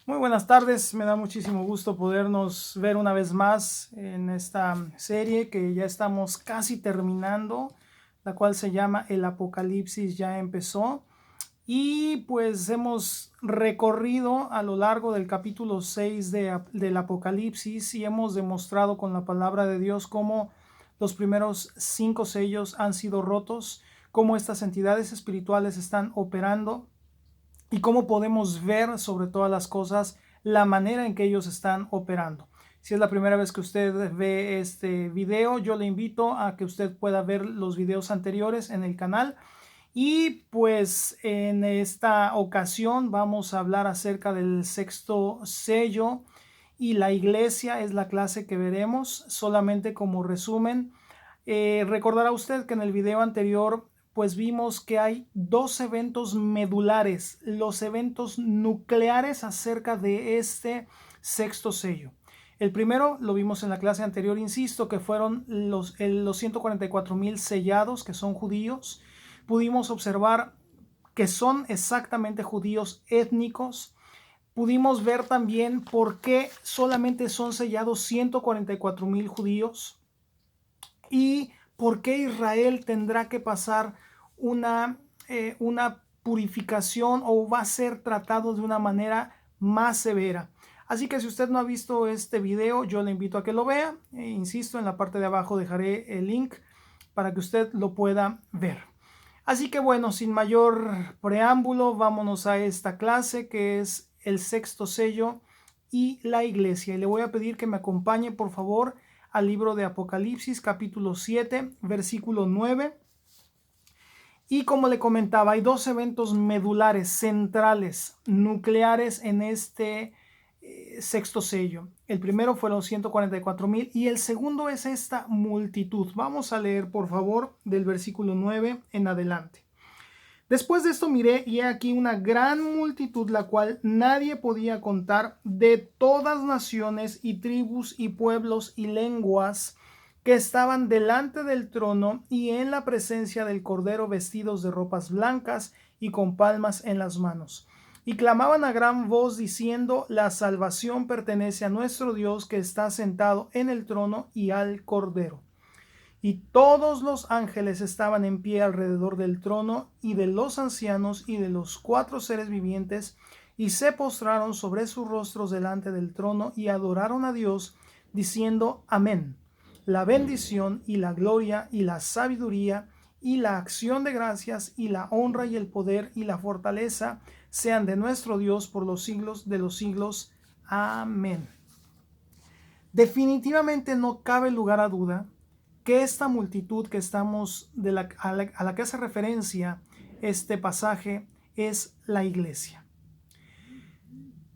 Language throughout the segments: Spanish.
Muy buenas tardes, me da muchísimo gusto podernos ver una vez más en esta serie que ya estamos casi terminando, la cual se llama El Apocalipsis ya empezó. Y pues hemos recorrido a lo largo del capítulo 6 del Apocalipsis y hemos demostrado con la palabra de Dios cómo los primeros 5 sellos han sido rotos, cómo estas entidades espirituales están operando y cómo podemos ver sobre todas las cosas la manera en que ellos están operando. Si es la primera vez que usted ve este video, yo le invito a que usted pueda ver los videos anteriores en el canal. Y pues en esta ocasión vamos a hablar acerca del sexto sello y la iglesia es la clase que veremos. Solamente como resumen, recordará usted que en el video anterior pues vimos que hay dos eventos medulares, los eventos nucleares acerca de este sexto sello. El primero lo vimos en la clase anterior, insisto, que fueron los 144,000 sellados, que son judíos. Pudimos observar que son exactamente judíos étnicos. Pudimos ver también por qué solamente son sellados 144,000 judíos y por qué Israel tendrá que pasar una purificación o va a ser tratado de una manera más severa. Así que si usted no ha visto este video, yo le invito a que lo vea. Insisto, en la parte de abajo dejaré el link para que usted lo pueda ver. Así que bueno, sin mayor preámbulo, vámonos a esta clase que es el sexto sello y la iglesia. Y le voy a pedir que me acompañe, por favor, al libro de Apocalipsis, capítulo 7, versículo 9. Y como le comentaba, hay dos eventos medulares, centrales, nucleares en este sexto sello. El primero fueron 144,000 y el segundo es esta multitud. Vamos a leer, por favor, del versículo 9 en adelante. Después de esto miré y he aquí una gran multitud, la cual nadie podía contar, de todas naciones y tribus y pueblos y lenguas, que estaban delante del trono y en la presencia del Cordero, vestidos de ropas blancas y con palmas en las manos. Y clamaban a gran voz diciendo: la salvación pertenece a nuestro Dios, que está sentado en el trono, y al Cordero. Y todos los ángeles estaban en pie alrededor del trono y de los ancianos y de los 4 seres vivientes, y se postraron sobre sus rostros delante del trono y adoraron a Dios, diciendo: Amén. La bendición y la gloria y la sabiduría y la acción de gracias y la honra y el poder y la fortaleza sean de nuestro Dios por los siglos de los siglos. Amén. Definitivamente no cabe lugar a duda que esta multitud que estamos a la que hace referencia este pasaje es la iglesia.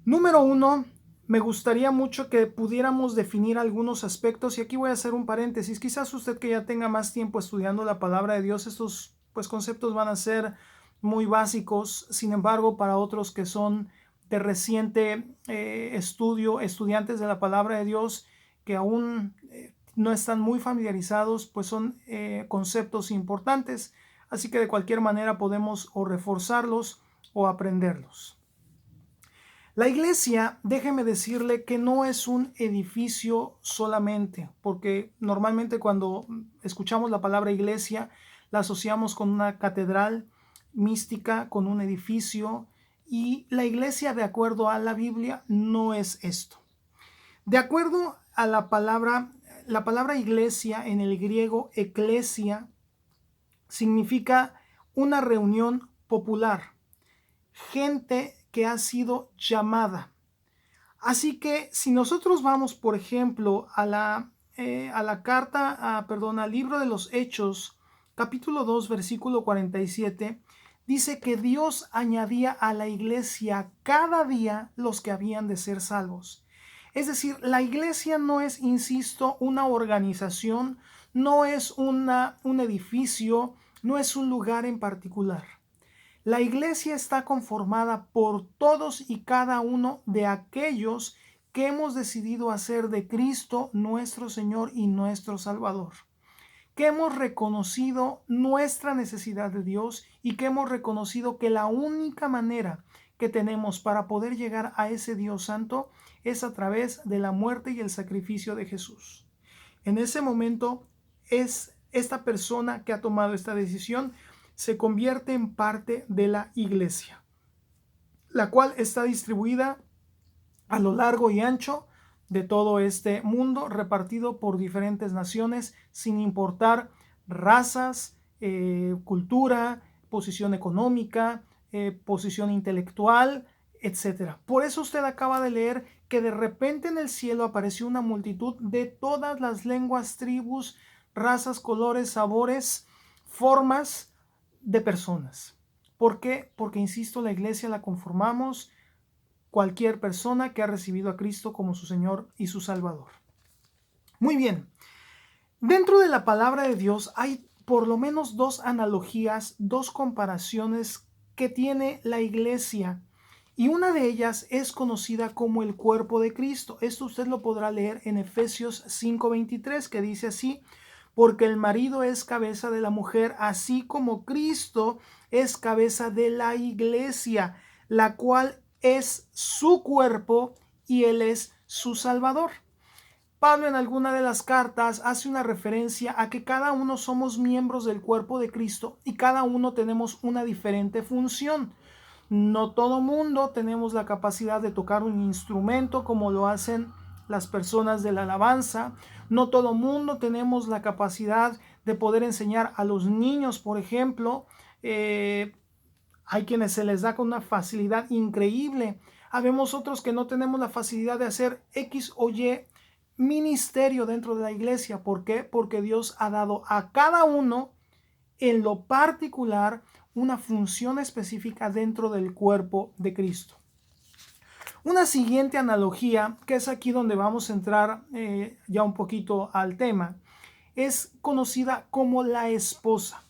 Número uno, me gustaría mucho que pudiéramos definir algunos aspectos, y aquí voy a hacer un paréntesis. Quizás usted que ya tenga más tiempo estudiando la palabra de Dios, estos conceptos van a ser muy básicos. Sin embargo, para otros que son de reciente estudio, estudiantes de la palabra de Dios, que aún no están muy familiarizados, pues son conceptos importantes. Así que de cualquier manera podemos o reforzarlos o aprenderlos. La iglesia, déjeme decirle que no es un edificio solamente, porque normalmente cuando escuchamos la palabra iglesia la asociamos con una catedral mística, con un edificio, y la iglesia, de acuerdo a la Biblia, no es esto. De acuerdo a la palabra iglesia en el griego eklesia significa una reunión popular, gente que ha sido llamada. Así que si nosotros vamos, por ejemplo, a la carta, al libro de los Hechos, capítulo 2, versículo 47, dice que Dios añadía a la iglesia cada día los que habían de ser salvos. Es decir, la iglesia no es, insisto, una organización, no es un edificio, no es un lugar en particular. La iglesia está conformada por todos y cada uno de aquellos que hemos decidido hacer de Cristo nuestro Señor y nuestro Salvador, que hemos reconocido nuestra necesidad de Dios y que hemos reconocido que la única manera que tenemos para poder llegar a ese Dios santo es a través de la muerte y el sacrificio de Jesús. En ese momento es esta persona que ha tomado esta decisión se convierte en parte de la iglesia, la cual está distribuida a lo largo y ancho de todo este mundo, repartido por diferentes naciones, sin importar razas, cultura, posición económica, posición intelectual, etcétera. Por eso usted acaba de leer que de repente en el cielo apareció una multitud de todas las lenguas, tribus, razas, colores, sabores, formas de personas. ¿Por qué? Porque, insisto, la iglesia la conformamos cualquier persona que ha recibido a Cristo como su Señor y su Salvador. Muy bien. Dentro de la palabra de Dios hay por lo menos dos analogías, dos comparaciones que tiene la iglesia, y una de ellas es conocida como el cuerpo de Cristo. Esto usted lo podrá leer en Efesios 5:23, que dice así: porque el marido es cabeza de la mujer, así como Cristo es cabeza de la iglesia, la cual es su cuerpo y él es su Salvador. Pablo en alguna de las cartas hace una referencia a que cada uno somos miembros del cuerpo de Cristo y cada uno tenemos una diferente función. No todo mundo tenemos la capacidad de tocar un instrumento como lo hacen las personas de la alabanza. No todo mundo tenemos la capacidad de poder enseñar a los niños, por ejemplo. Hay quienes se les da con una facilidad increíble. Habemos otros que no tenemos la facilidad de hacer X o Y ministerio dentro de la iglesia. ¿Por qué? Porque Dios ha dado a cada uno en lo particular una función específica dentro del cuerpo de Cristo. Una siguiente analogía, que es aquí donde vamos a entrar ya un poquito al tema, es conocida como la esposa.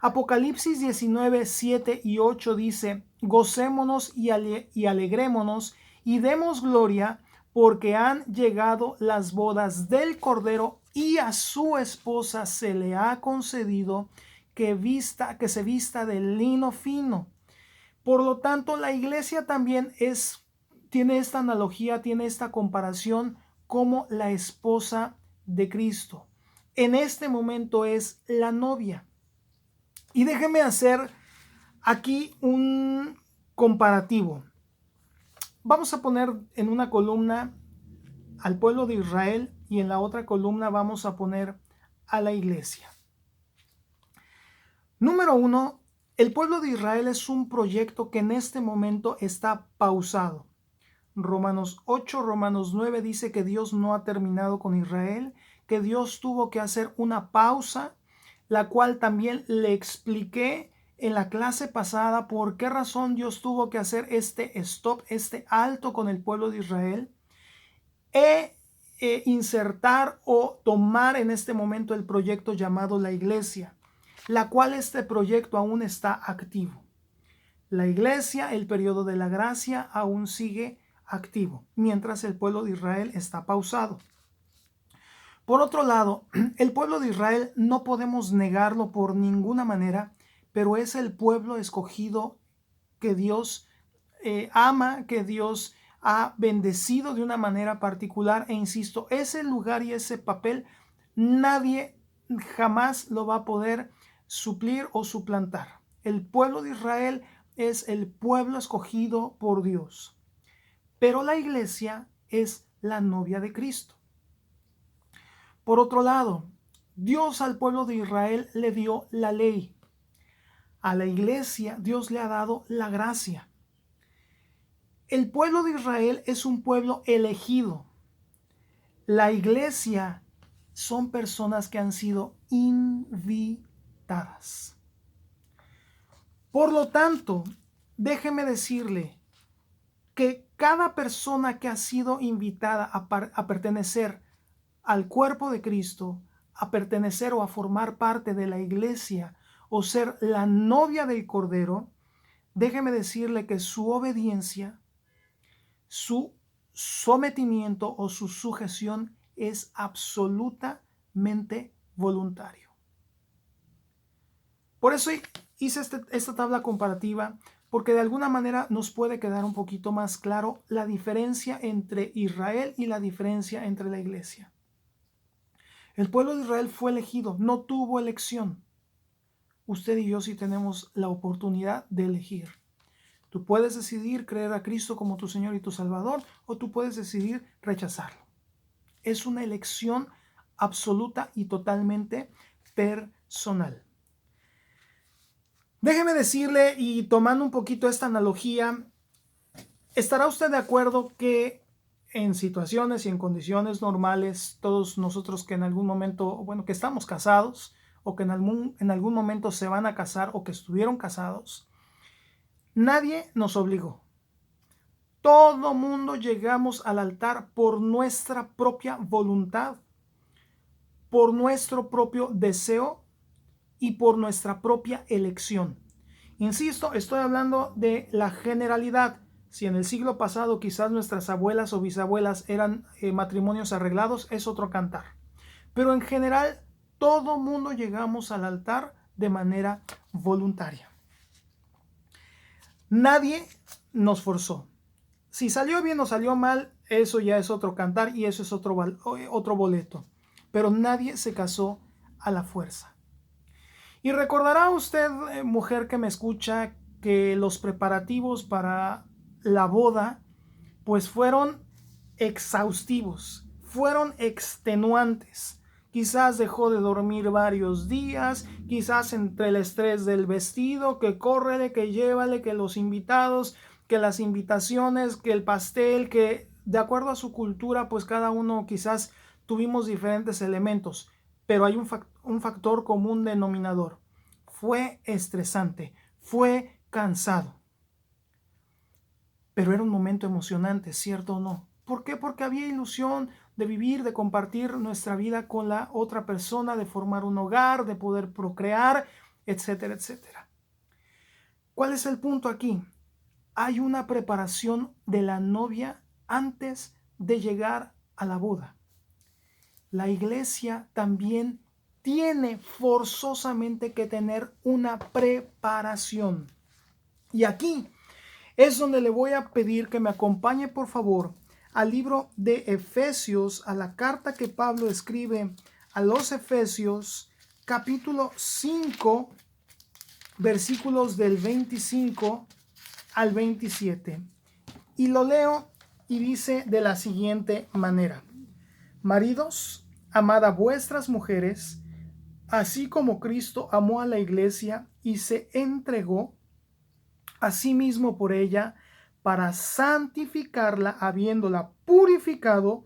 Apocalipsis 19, 7 y 8 dice: gocémonos y alegrémonos y demos gloria, porque han llegado las bodas del Cordero y a su esposa se le ha concedido que se vista de lino fino. Por lo tanto, la iglesia también tiene esta analogía, tiene esta comparación como la esposa de Cristo. En este momento es la novia. Y déjeme hacer aquí un comparativo. Vamos a poner en una columna al pueblo de Israel y en la otra columna vamos a poner a la iglesia. Número 1, el pueblo de Israel es un proyecto que en este momento está pausado. Romanos 8, Romanos 9 dice que Dios no ha terminado con Israel, que Dios tuvo que hacer una pausa, la cual también le expliqué en la clase pasada por qué razón Dios tuvo que hacer este stop, este alto con el pueblo de Israel, insertar o tomar en este momento el proyecto llamado la iglesia, la cual este proyecto aún está activo. La iglesia, el periodo de la gracia, aún sigue activo, mientras el pueblo de Israel está pausado. Por otro lado, el pueblo de Israel no podemos negarlo por ninguna manera, pero es el pueblo escogido que Dios ama, que Dios ha bendecido de una manera particular, e insisto, ese lugar y ese papel nadie jamás lo va a poder suplir o suplantar. El pueblo de Israel es el pueblo escogido por Dios, pero la iglesia es la novia de Cristo. Por otro lado, Dios al pueblo de Israel le dio la ley. A la iglesia Dios le ha dado la gracia. El pueblo de Israel es un pueblo elegido. La iglesia son personas que han sido invitadas. Por lo tanto, déjeme decirle que cada persona que ha sido invitada a pertenecer al cuerpo de Cristo, a pertenecer o a formar parte de la iglesia o ser la novia del Cordero, déjeme decirle que su obediencia, su sometimiento o su sujeción es absolutamente voluntario. Por eso hice esta tabla comparativa, porque de alguna manera nos puede quedar un poquito más claro la diferencia entre Israel y la diferencia entre la iglesia. El pueblo de Israel fue elegido, no tuvo elección. Usted y yo sí tenemos la oportunidad de elegir. Tú puedes decidir creer a Cristo como tu Señor y tu Salvador, o tú puedes decidir rechazarlo. Es una elección absoluta y totalmente personal. Déjeme decirle, y tomando un poquito esta analogía, ¿estará usted de acuerdo que en situaciones y en condiciones normales, todos nosotros que en algún momento, bueno, que estamos casados o que en algún momento se van a casar o que estuvieron casados, nadie nos obligó? Todo mundo llegamos al altar por nuestra propia voluntad, por nuestro propio deseo y por nuestra propia elección. Insisto, estoy hablando de la generalidad. Si en el siglo pasado quizás nuestras abuelas o bisabuelas eran matrimonios arreglados, es otro cantar. Pero en general, todo mundo llegamos al altar de manera voluntaria. Nadie nos forzó. Si salió bien o salió mal, eso ya es otro cantar y eso es otro boleto. Pero nadie se casó a la fuerza. Y recordará usted, mujer que me escucha, que los preparativos para la boda pues fueron exhaustivos, fueron extenuantes. Quizás dejó de dormir varios días, quizás entre el estrés del vestido, que córrele, que llévale, que los invitados, que las invitaciones, que el pastel, que de acuerdo a su cultura pues cada uno quizás tuvimos diferentes elementos, pero hay un factor común denominador. Fue estresante, fue cansado. Pero era un momento emocionante, ¿cierto o no? ¿Por qué? Porque había ilusión de vivir, de compartir nuestra vida con la otra persona, de formar un hogar, de poder procrear, etcétera, etcétera. ¿Cuál es el punto aquí? Hay una preparación de la novia antes de llegar a la boda. La iglesia también tiene forzosamente que tener una preparación. Y aquí es donde le voy a pedir que me acompañe, por favor, al libro de Efesios, a la carta que Pablo escribe a los Efesios, capítulo 5, versículos del 25 al 27. Y lo leo y dice de la siguiente manera: Maridos, amad a vuestras mujeres, así como Cristo amó a la iglesia y se entregó a sí mismo por ella, para santificarla, habiéndola purificado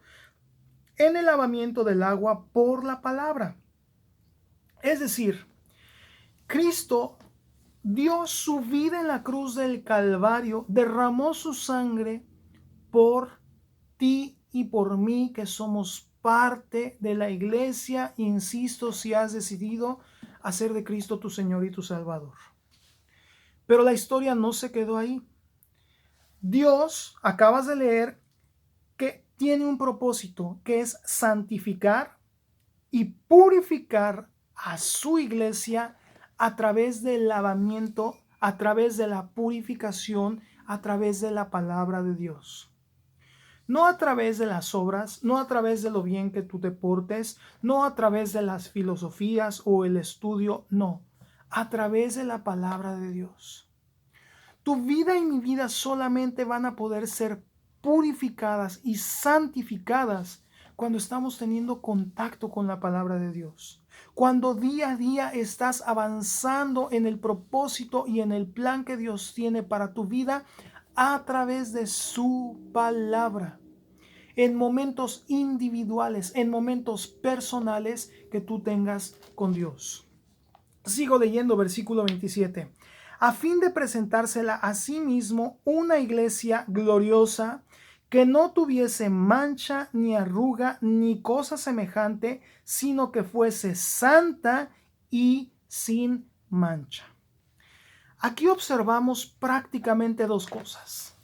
en el lavamiento del agua por la palabra. Es decir, Cristo dio su vida en la cruz del Calvario, derramó su sangre por ti y por mí, que somos parte de la iglesia. Insisto, si has decidido hacer de Cristo tu Señor y tu Salvador. Pero la historia no se quedó ahí. Dios, acabas de leer, que tiene un propósito, que es santificar y purificar a su iglesia a través del lavamiento, a través de la purificación, a través de la palabra de Dios. No a través de las obras, no a través de lo bien que tú te portes, no a través de las filosofías o el estudio, no, a través de la palabra de Dios. Tu vida y mi vida solamente van a poder ser purificadas y santificadas cuando estamos teniendo contacto con la palabra de Dios. Cuando día a día estás avanzando en el propósito y en el plan que Dios tiene para tu vida a través de su palabra. En momentos individuales, en momentos personales que tú tengas con Dios. Sigo leyendo versículo 27. A fin de presentársela a sí mismo una iglesia gloriosa, que no tuviese mancha, ni arruga, ni cosa semejante, sino que fuese santa y sin mancha. Aquí observamos prácticamente dos cosas.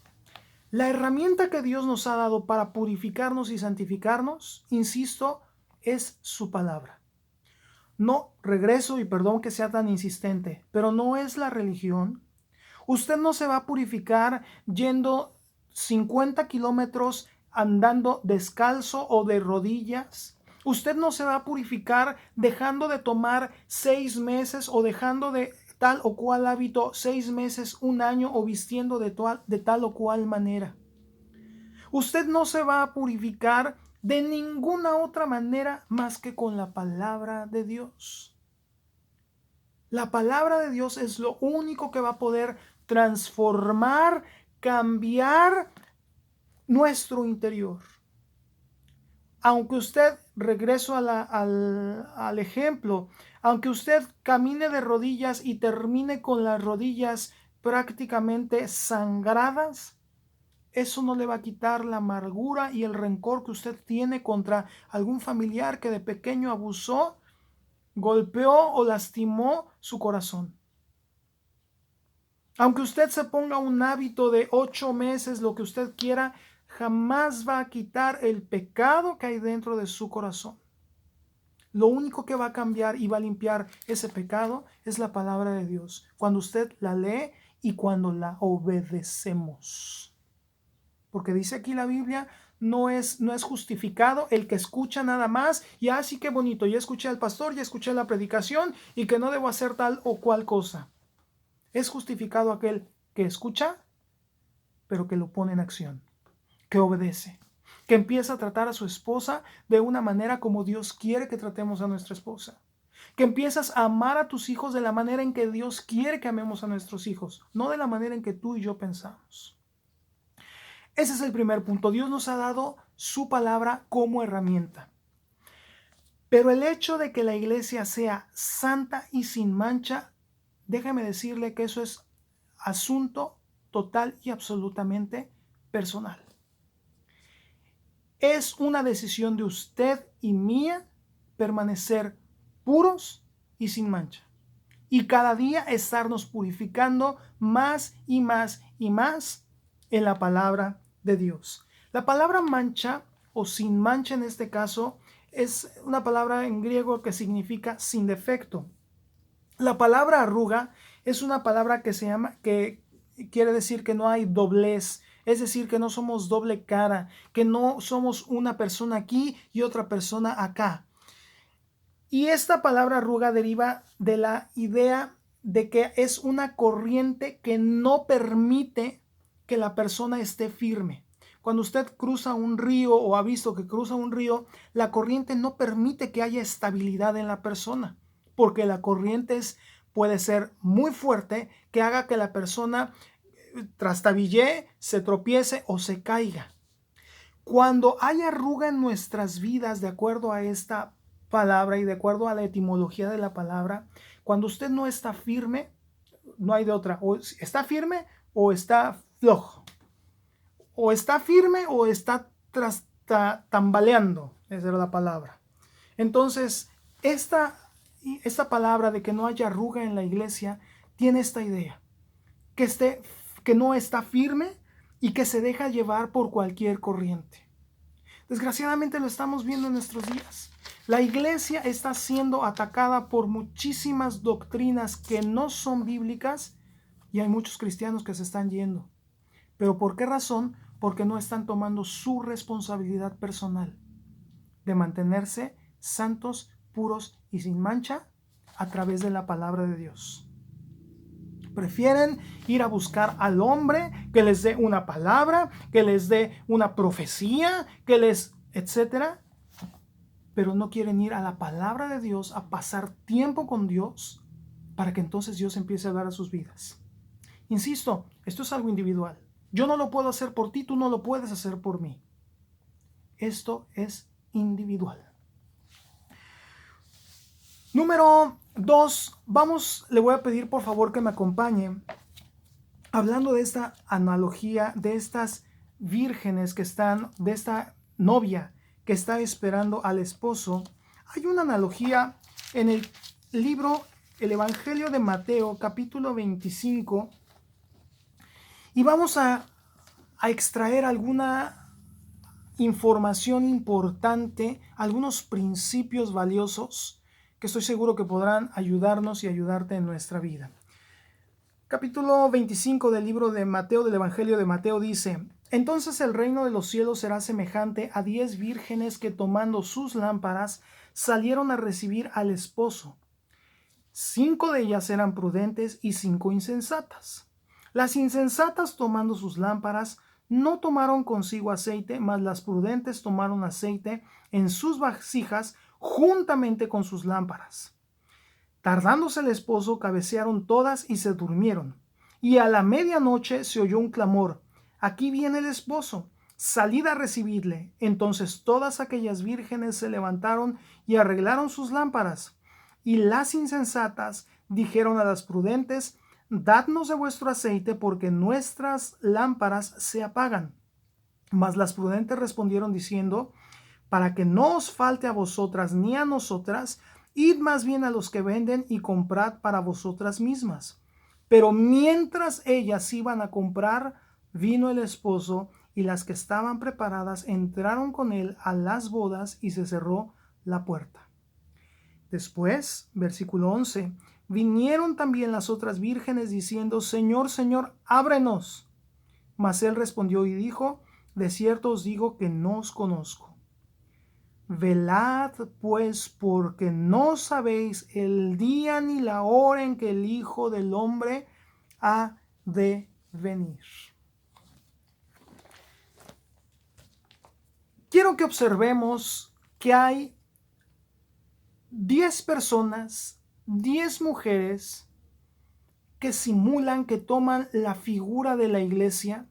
La herramienta que Dios nos ha dado para purificarnos y santificarnos, insisto, es su palabra. No, regreso y perdón que sea tan insistente, pero no es la religión Usted no se va a purificar yendo 50 kilómetros andando descalzo o de rodillas. Usted no se va a purificar dejando de tomar 6 meses o dejando de tal o cual hábito 6 meses, un año o vistiendo de tal o cual manera. Usted no se va a purificar de ninguna otra manera más que con la palabra de Dios. La palabra de Dios es lo único que va a poder transformar, cambiar nuestro interior. Aunque usted, regreso al ejemplo, aunque usted camine de rodillas y termine con las rodillas prácticamente sangradas, eso no le va a quitar la amargura y el rencor que usted tiene contra algún familiar que de pequeño abusó, golpeó o lastimó su corazón. Aunque usted se ponga un hábito de 8 meses, lo que usted quiera, jamás va a quitar el pecado que hay dentro de su corazón. Lo único que va a cambiar y va a limpiar ese pecado es la palabra de Dios, cuando usted la lee y cuando la obedecemos. Porque dice aquí la Biblia, no es justificado el que escucha nada más y así que bonito, ya escuché al pastor, ya escuché la predicación y que no debo hacer tal o cual cosa. Es justificado aquel que escucha, pero que lo pone en acción, que obedece, que empieza a tratar a su esposa de una manera como Dios quiere que tratemos a nuestra esposa, que empiezas a amar a tus hijos de la manera en que Dios quiere que amemos a nuestros hijos, no de la manera en que tú y yo pensamos. Ese es el primer punto. Dios nos ha dado su palabra como herramienta. Pero el hecho de que la iglesia sea santa y sin mancha, déjame decirle que eso es asunto total y absolutamente personal. Es una decisión de usted y mía permanecer puros y sin mancha. Y cada día estarnos purificando más y más y más en la palabra de Dios. La palabra mancha o sin mancha en este caso es una palabra en griego que significa sin defecto. La palabra arruga es una palabra que quiere decir que no hay doblez, es decir, que no somos doble cara, que no somos una persona aquí y otra persona acá. Y esta palabra arruga deriva de la idea de que es una corriente que no permite que la persona esté firme. Cuando usted cruza un río o ha visto que cruza un río, la corriente no permite que haya estabilidad en la persona, porque la corriente puede ser muy fuerte, que haga que la persona trastabille, se tropiece o se caiga. Cuando hay arruga en nuestras vidas, de acuerdo a esta palabra y de acuerdo a la etimología de la palabra, cuando usted no está firme, no hay de otra, o está firme o está flojo, o está firme o está tambaleando, esa era la palabra. Entonces, esta palabra de que no haya arruga en la iglesia tiene esta idea, que no está firme y que se deja llevar por cualquier corriente. Desgraciadamente lo estamos viendo en nuestros días. La iglesia está siendo atacada por muchísimas doctrinas que no son bíblicas y hay muchos cristianos que se están yendo. ¿Pero por qué razón? Porque no están tomando su responsabilidad personal de mantenerse santos, puros y sin mancha a través de la palabra de Dios. Prefieren ir a buscar al hombre que les dé una palabra, que les dé una profecía, etcétera, pero no quieren ir a la palabra de Dios a pasar tiempo con Dios para que entonces Dios empiece a hablar a sus vidas. Insisto, esto es algo individual. Yo no lo puedo hacer por ti, tú no lo puedes hacer por mí. Esto es individual. Número 2, le voy a pedir por favor que me acompañe hablando de esta analogía, de estas vírgenes que están, de esta novia que está esperando al esposo. Hay una analogía en el libro, el Evangelio de Mateo, capítulo 25, y vamos a extraer alguna información importante, algunos principios valiosos que estoy seguro que podrán ayudarnos y ayudarte en nuestra vida. Capítulo 25 del libro de Mateo, del Evangelio de Mateo dice: Entonces el reino de los cielos será semejante a 10 vírgenes que tomando sus lámparas salieron a recibir al esposo. 5 de ellas eran prudentes y 5 insensatas. Las insensatas, tomando sus lámparas, no tomaron consigo aceite, mas las prudentes tomaron aceite en sus vasijas juntamente con sus lámparas. Tardándose el esposo, cabecearon todas y se durmieron. Y a la medianoche se oyó un clamor: aquí viene el esposo, salid a recibirle. Entonces todas aquellas vírgenes se levantaron y arreglaron sus lámparas. Y las insensatas dijeron a las prudentes: dadnos de vuestro aceite, porque nuestras lámparas se apagan. Mas las prudentes respondieron diciendo: para que no os falte a vosotras ni a nosotras, id más bien a los que venden y comprad para vosotras mismas. Pero mientras ellas iban a comprar, vino el esposo, y las que estaban preparadas entraron con él a las bodas, y se cerró la puerta. Después, versículo 11, vinieron también las otras vírgenes diciendo: Señor, Señor, ábrenos. Mas él respondió y dijo: de cierto os digo que no os conozco. Velad pues, porque no sabéis el día ni la hora en que el Hijo del Hombre ha de venir. Quiero que observemos que hay 10 personas, 10 mujeres que simulan, que toman la figura de la iglesia,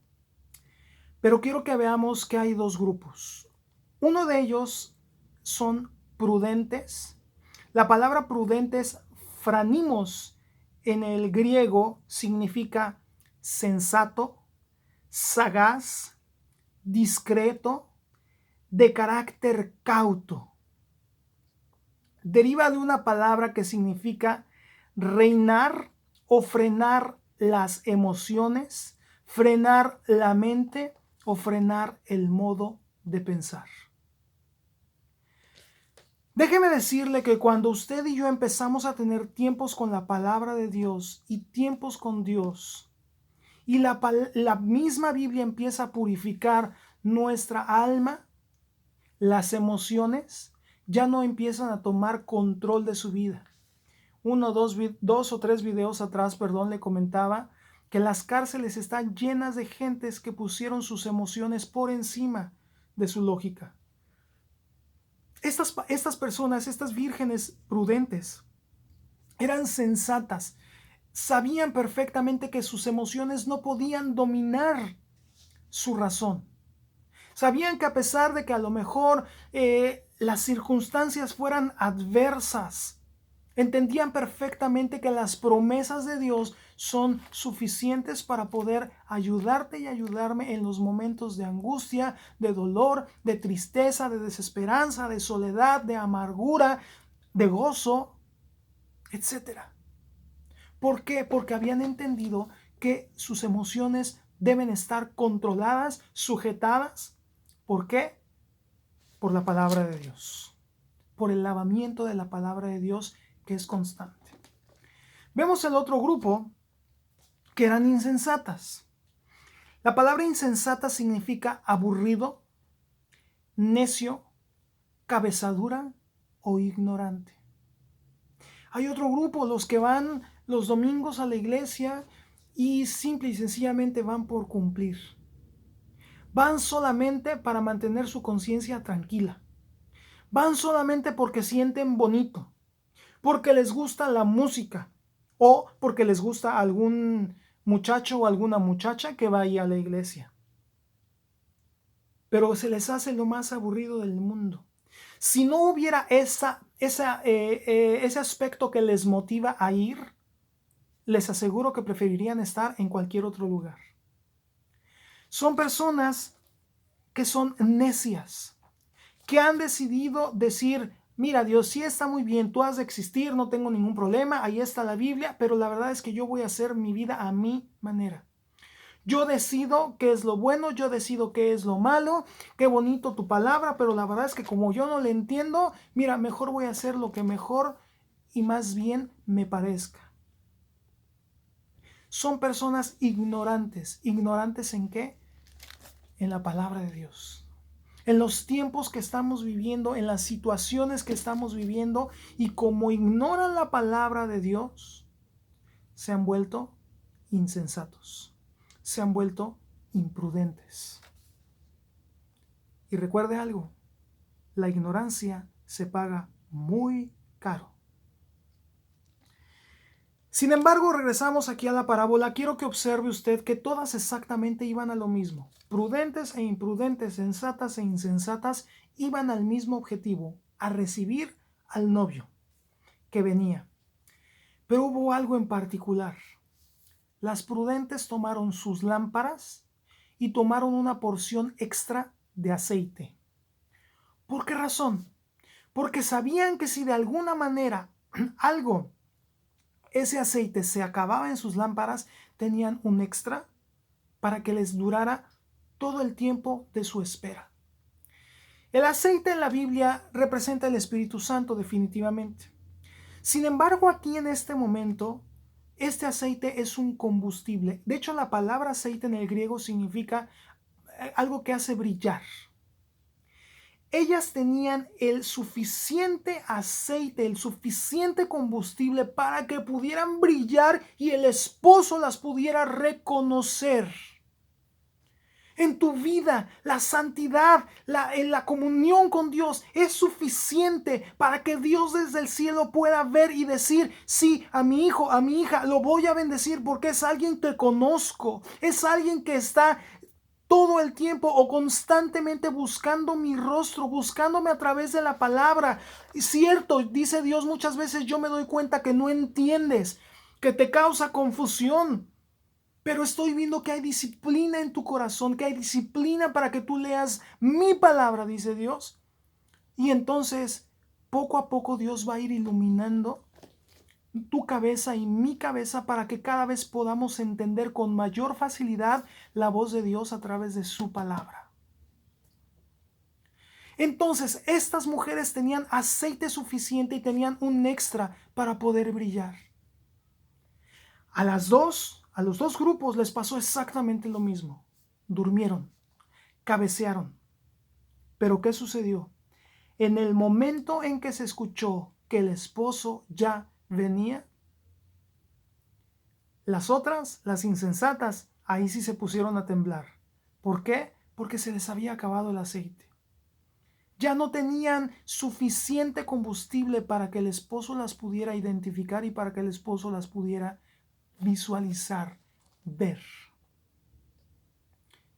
pero quiero que veamos que hay 2 grupos. Uno de ellos son prudentes. La palabra prudentes, franimos, en el griego significa sensato, sagaz, discreto, de carácter cauto. Deriva de una palabra que significa reinar o frenar las emociones, frenar la mente o frenar el modo de pensar. Déjeme decirle que cuando usted y yo empezamos a tener tiempos con la palabra de Dios y tiempos con Dios, y la misma Biblia empieza a purificar nuestra alma, las emociones ya no empiezan a tomar control de su vida. Dos o tres videos atrás, le comentaba que las cárceles están llenas de gentes que pusieron sus emociones por encima de su lógica. Estas personas, estas vírgenes prudentes, eran sensatas, sabían perfectamente que sus emociones no podían dominar su razón. Sabían que a pesar de que a lo mejor las circunstancias fueran adversas, entendían perfectamente que las promesas de Dios son suficientes para poder ayudarte y ayudarme en los momentos de angustia, de dolor, de tristeza, de desesperanza, de soledad, de amargura, de gozo, etc. ¿Por qué? Porque habían entendido que sus emociones deben estar controladas, sujetadas. ¿Por qué? Por la palabra de Dios, por el lavamiento de la palabra de Dios, que es constante. Vemos el otro grupo, que eran insensatas. La palabra insensata significa aburrido, necio, cabezadura o ignorante. Hay otro grupo, los que van los domingos a la iglesia y simple y sencillamente van por cumplir. Van solamente para mantener su conciencia tranquila. Van solamente porque sienten bonito, porque les gusta la música o porque les gusta algún muchacho o alguna muchacha que va ahí a la iglesia. Pero se les hace lo más aburrido del mundo. Si no hubiera ese aspecto que les motiva a ir, les aseguro que preferirían estar en cualquier otro lugar. Son personas que son necias, que han decidido decir: mira, Dios sí está muy bien, tú has de existir, no tengo ningún problema, ahí está la Biblia, pero la verdad es que yo voy a hacer mi vida a mi manera. Yo decido qué es lo bueno, yo decido qué es lo malo, qué bonito tu palabra, pero la verdad es que como yo no le entiendo, mira, mejor voy a hacer lo que mejor y más bien me parezca. son personas ignorantes. ¿Ignorantes en qué? En la palabra de Dios. En los tiempos que estamos viviendo, en las situaciones que estamos viviendo, y como ignoran la palabra de Dios, se han vuelto insensatos, se han vuelto imprudentes. Y recuerde algo, la ignorancia se paga muy caro. Sin embargo, regresamos aquí a la parábola. Quiero que observe usted que todas exactamente iban a lo mismo. Prudentes e imprudentes, sensatas e insensatas, iban al mismo objetivo, a recibir al novio que venía. Pero hubo algo en particular. Las prudentes tomaron sus lámparas y tomaron una porción extra de aceite. ¿Por qué razón? Porque sabían que si de alguna manera ese aceite se acababa en sus lámparas, tenían un extra para que les durara todo el tiempo de su espera. El aceite en la Biblia representa el Espíritu Santo definitivamente. Sin embargo, aquí en este momento, este aceite es un combustible. De hecho, la palabra aceite en el griego significa algo que hace brillar. Ellas tenían el suficiente aceite, el suficiente combustible para que pudieran brillar y el esposo las pudiera reconocer. En tu vida, la santidad, la comunión con Dios es suficiente para que Dios desde el cielo pueda ver y decir: sí, a mi hijo, a mi hija, lo voy a bendecir porque es alguien que conozco, es alguien que está todo el tiempo o constantemente buscando mi rostro, buscándome a través de la palabra. Y cierto, dice Dios, muchas veces yo me doy cuenta que no entiendes, que te causa confusión. Pero estoy viendo que hay disciplina en tu corazón, que hay disciplina para que tú leas mi palabra, dice Dios. Y entonces, poco a poco Dios va a ir iluminando tu cabeza y mi cabeza para que cada vez podamos entender con mayor facilidad la voz de Dios a través de su palabra. Entonces, estas mujeres tenían aceite suficiente y tenían un extra para poder brillar. A los dos grupos les pasó exactamente lo mismo. Durmieron, cabecearon. Pero ¿qué sucedió? En el momento en que se escuchó que el esposo ya venía, las otras, las insensatas, ahí sí se pusieron a temblar. ¿Por qué? Porque se les había acabado el aceite. Ya no tenían suficiente combustible para que el esposo las pudiera identificar y para que el esposo las pudiera visualizar, ver.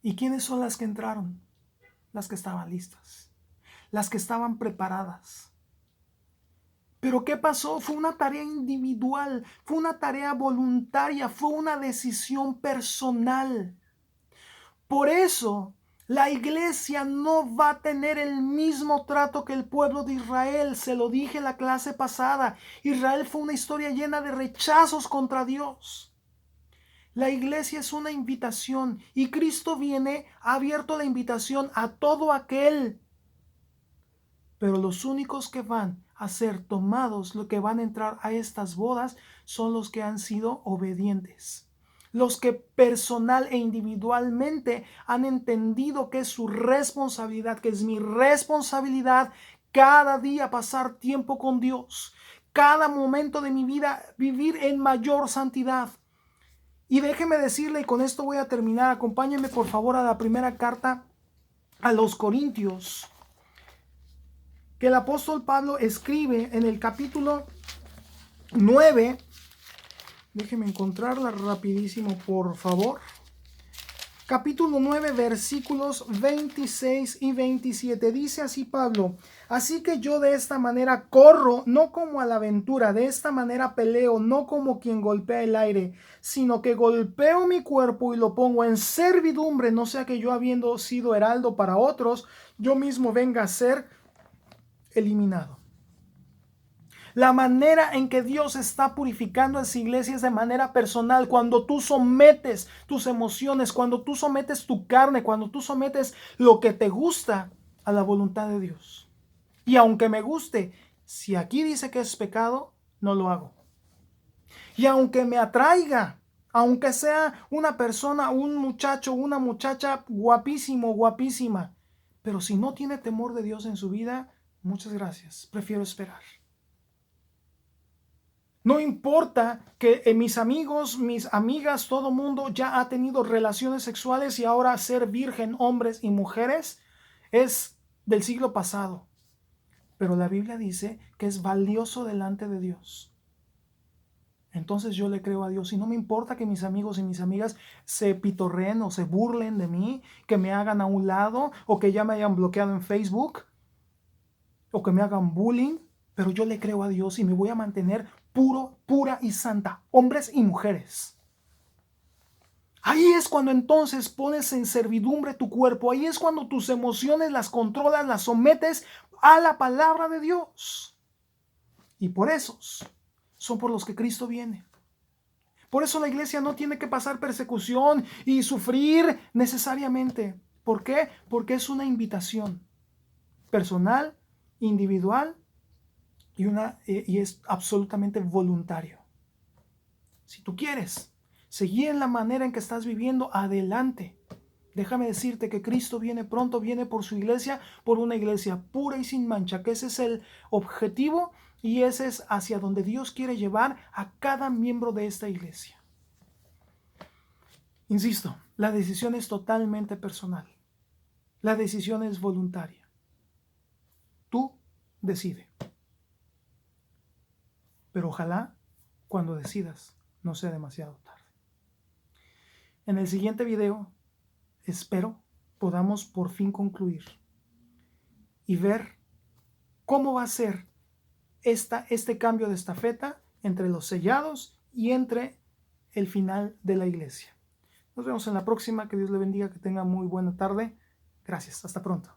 ¿Y quiénes son las que entraron? Las que estaban listas, las que estaban preparadas. Pero ¿qué pasó? Fue una tarea individual, fue una tarea voluntaria, fue una decisión personal. Por eso, la iglesia no va a tener el mismo trato que el pueblo de Israel. Se lo dije en la clase pasada. Israel fue una historia llena de rechazos contra Dios. La iglesia es una invitación y Cristo viene, ha abierto la invitación a todo aquel. Pero los únicos que van a ser tomados, los que van a entrar a estas bodas, son los que han sido obedientes. Los que personal e individualmente han entendido que es su responsabilidad, que es mi responsabilidad cada día pasar tiempo con Dios. Cada momento de mi vida vivir en mayor santidad. Y déjeme decirle, y con esto voy a terminar, acompáñenme por favor a la primera carta a los Corintios, que el apóstol Pablo escribe en el capítulo 9. Déjeme encontrarla rapidísimo, por favor. Capítulo 9, versículos 26 y 27. Dice así Pablo: así que yo de esta manera corro, no como a la aventura, de esta manera peleo, no como quien golpea el aire, sino que golpeo mi cuerpo y lo pongo en servidumbre, no sea que yo, habiendo sido heraldo para otros, yo mismo venga a ser eliminado. La manera en que Dios está purificando a su iglesia es de manera personal. Cuando tú sometes tus emociones, cuando tú sometes tu carne, cuando tú sometes lo que te gusta a la voluntad de Dios. Y aunque me guste, si aquí dice que es pecado, no lo hago. Y aunque me atraiga Aunque sea una persona, un muchacho, una muchacha guapísimo, guapísima. Pero si no tiene temor de Dios en su vida, muchas gracias. Prefiero esperar. No importa que mis amigos, mis amigas, todo mundo ya ha tenido relaciones sexuales y ahora ser virgen, hombres y mujeres, es del siglo pasado. Pero la Biblia dice que es valioso delante de Dios. Entonces yo le creo a Dios y no me importa que mis amigos y mis amigas se pitorreen o se burlen de mí, que me hagan a un lado o que ya me hayan bloqueado en Facebook o que me hagan bullying, pero yo le creo a Dios y me voy a mantener puro, pura y santa, hombres y mujeres. Ahí es cuando entonces pones en servidumbre tu cuerpo, ahí es cuando tus emociones las controlas, las sometes a la palabra de Dios. Y por esos son por los que Cristo viene. Por eso la iglesia no tiene que pasar persecución y sufrir necesariamente. ¿Por qué? Porque es una invitación personal, individual y es absolutamente voluntario. Si tú quieres seguir en la manera en que estás viviendo, adelante. Déjame decirte que Cristo viene pronto, viene por su iglesia, por una iglesia pura y sin mancha, que ese es el objetivo y ese es hacia donde Dios quiere llevar a cada miembro de esta iglesia. Insisto, la decisión es totalmente personal. La decisión es voluntaria. Tú decide. Pero ojalá cuando decidas no sea demasiado tarde. En el siguiente video espero podamos por fin concluir y ver cómo va a ser este cambio de estafeta entre los sellados y entre el final de la iglesia. Nos vemos en la próxima. Que Dios le bendiga, que tenga muy buena tarde. Gracias. Hasta pronto.